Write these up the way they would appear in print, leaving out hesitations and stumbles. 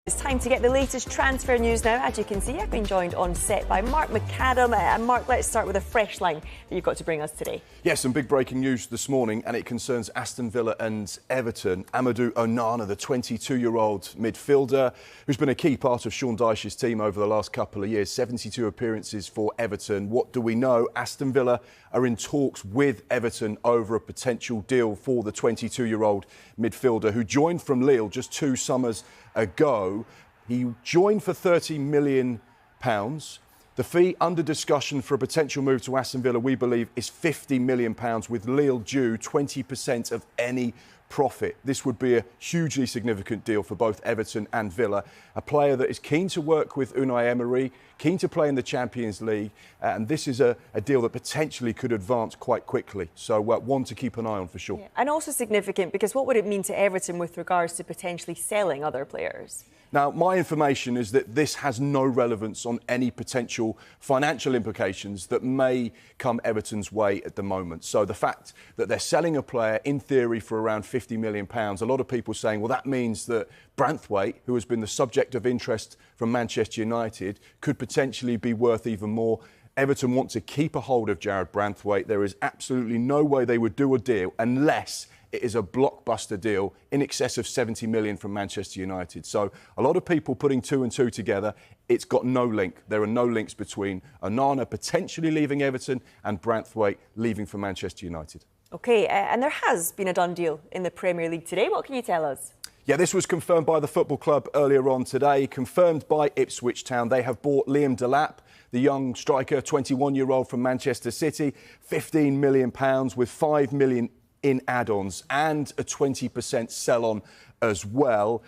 It's time to get the latest transfer news now. As you can see, I've been joined on set by Mark McAdam. And Mark, let's start with a fresh line that you've got to bring us today. Yes, some big breaking news this morning, and it concerns Aston Villa and Everton. Amadou Onanan, the 22-year-old midfielder, who's been a key part of Sean Dyche's team over the last couple of years, 72 appearances for Everton. What do we know? Aston Villa are in talks with Everton over a potential deal for the 22-year-old midfielder, who joined from Lille just 2 summers ago. He joined for £30 million. The fee under discussion for a potential move to Aston Villa, we believe, is £50 million, with Lille due 20% of any profit. This would be a hugely significant deal for both Everton and Villa. A player that is keen to work with Unai Emery, keen to play in the Champions League, and this is a deal that potentially could advance quite quickly. So one to keep an eye on for sure. Yeah. And also significant because what would it mean to Everton with regards to potentially selling other players? Now, my information is that this has no relevance on any potential financial implications that may come Everton's way at the moment. So the fact that they're selling a player, in theory, for around £50 million, a lot of people saying, well, that means that Branthwaite, who has been the subject of interest from Manchester United, could potentially be worth even more. Everton want to keep a hold of Jarrad Branthwaite. There is absolutely no way they would do a deal unless it is a blockbuster deal in excess of £70 million from Manchester United. So a lot of people putting 2 and 2 together. It's got no link. There are no links between Onanan potentially leaving Everton and Branthwaite leaving for Manchester United. OK, and there has been a done deal in the Premier League today. What can you tell us? Yeah, this was confirmed by the football club earlier on today, confirmed by Ipswich Town. They have bought Liam Delap, the young striker, 21-year-old from Manchester City, £15 million with £5 million in add-ons and a 20% sell-on as well.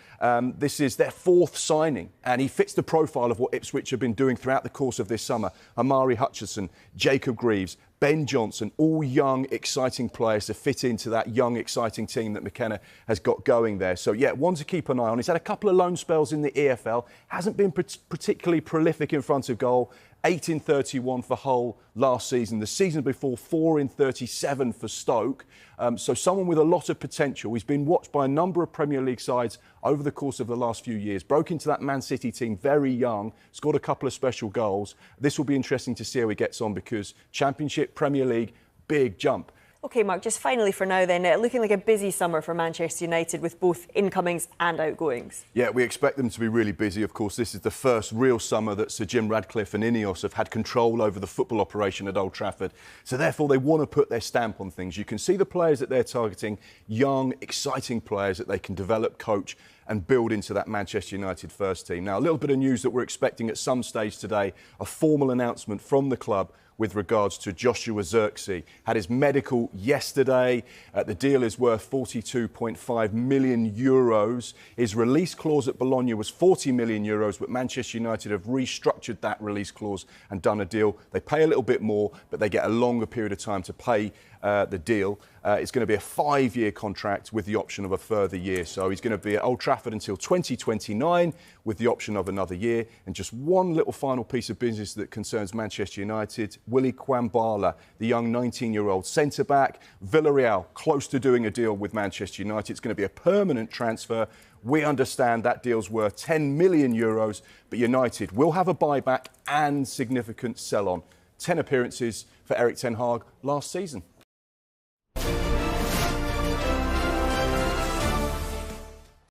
This is their 4th signing, and he fits the profile of what Ipswich have been doing throughout the course of this summer. Amari Hutchinson, Jacob Greaves, Ben Johnson, all young, exciting players to fit into that young, exciting team that McKenna has got going there. So, yeah, one to keep an eye on. He's had a couple of loan spells in the EFL, hasn't been particularly prolific in front of goal. 8 in 31 for Hull last season. The season before, 4 in 37 for Stoke. So someone with a lot of potential. He's been watched by a number of Premier League sides over the course of the last few years. Broke into that Man City team very young. Scored a couple of special goals. This will be interesting to see how he gets on because Championship, Premier League, big jump. OK, Mark, just finally for now then, looking like a busy summer for Manchester United with both incomings and outgoings. Yeah, we expect them to be really busy. Of course, this is the first real summer that Sir Jim Radcliffe and Ineos have had control over the football operation at Old Trafford. So therefore, they want to put their stamp on things. You can see the players that they're targeting, young, exciting players that they can develop, coach and build into that Manchester United first team. Now, a little bit of news that we're expecting at some stage today, a formal announcement from the club with regards to Joshua Zirkzee. Had his medical yesterday. The deal is worth €42.5 million. His release clause at Bologna was €40 million, but Manchester United have restructured that release clause and done a deal. They pay a little bit more, but they get a longer period of time to pay the deal. It's going to be a 5-year contract with the option of a further year. So he's going to be at Old Trafford until 2029 with the option of another year. And just one little final piece of business that concerns Manchester United. Willy Kwambala, the young 19-year-old centre-back. Villarreal, close to doing a deal with Manchester United. It's going to be a permanent transfer. We understand that deal's worth €10 million, but United will have a buyback and significant sell-on. 10 appearances for Erik ten Hag last season.